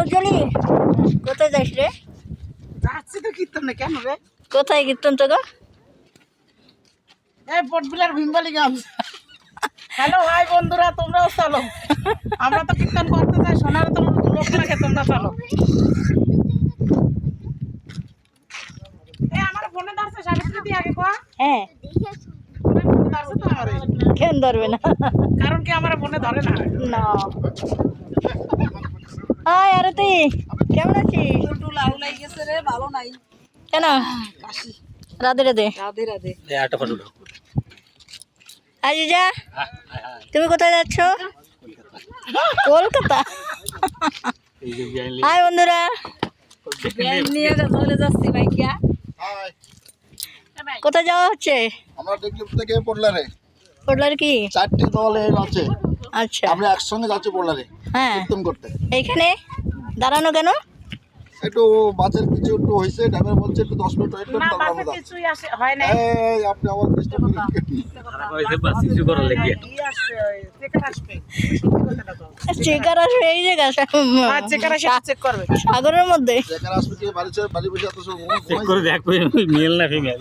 উজ্জ্বলি কোথায় যাস রে? যাচ্ছি তো কীর্তনে। কেন রে? কোথায় কীর্তন তো গো? এই বটবিলার ভীমবালি গ্রাম। হ্যালো হাই বন্ধুরা, তোমরাও চলো। আমরা তো কীর্তন করতে যাই, সোনার তো লোক লাগে, তোমরা চলো। এই আমার ফোনে ধরছে সাবিত্রী দি আগে কোয়া। হ্যাঁ, ফোনে ধরছে তো আমারে। কেন ধরবে না? কারণ কি আমার ফোনে ধরে না? না। হাই আরতি, কেমন আছিস? একটু লাউ লাই গেছে রে, ভালো নাই। কেন? কাশি। রাধে রাধে। রাধে রাধে। আজিজা, তুমি কোথায় যাচ্ছ? কলকাতা। হাই বন্ধুরা, নিয়ে চলে যাচ্ছি ভাইকিয়া। কোথায় যাওয়া হচ্ছে? আমরা টেকলিফ থেকে পোডলারে পড়লার কি? 4টি দলে আছে, আচ্ছা, আমরা একসঙ্গে যাচ্ছি পোডলারে হ্যাঁ। কীর্তন করতে। এইখানে দাঁড়ানো কেন? একটু বাসের কিছু একটু হয়েছে, ড্রাইভার বলছে একটু 10 মিনিট ওয়েট করুন, না তারপর বাসে আমরা যাচ্ছি। কিছুই আসে হয় না। এই আপনি আমার ডিস্টার্ব করেন। চেকার আসবে এই জায়গা চেক করবে। সাগরের মধ্যে। যেখানে আসবে কি বাড়ি বসে এত সব চেক করে দেখ মেল না ফিমেল।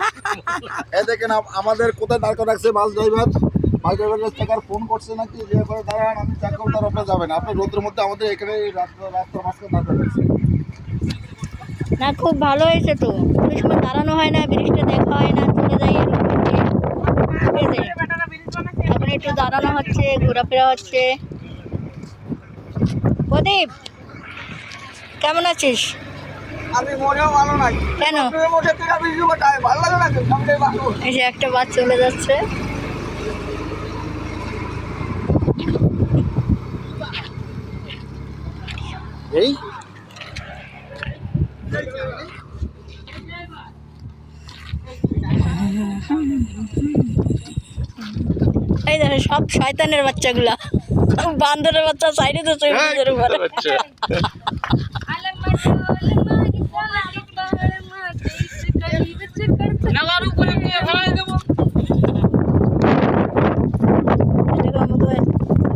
এই দেখেন আমাদের কোথায় দাঁড় করে রাখছে বাস ড্রাইভারের চেকার ফোন করছে নাকি যে করে দাঁড়ান আমি চেক করব, তার উপরে যাবেন আপনি রোদের মধ্যে আমাদের এখানে রাস্তার মাঝখানে দাঁড় করে রাখছে। না, খুব ভালো হয়েছে তো। ওই সময় দাঁড়ানো হয় না, ব্রিজটা দেখা হয় না, চলে যাই এর উপর দিয়ে। ঠিক আছে? এখন একটু দাঁড়ানো হচ্ছে, ঘোরাফেরা হচ্ছে। প্রদীপ, কেমন আছিস? আমি মনেও ভালো নাই। কেন? মোটে থেকে বেশি গোটায় ভালো লাগে না, সামনে ভালো। এই যে একটা বাস চলে যাচ্ছে। এই এই দেখো সব শয়তানের বাচ্চাগুলা, বান্দরের বাচ্চা সাইডে তো চৌকিদের উপরে।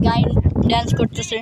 গাইন ড্যান্স করতেছে।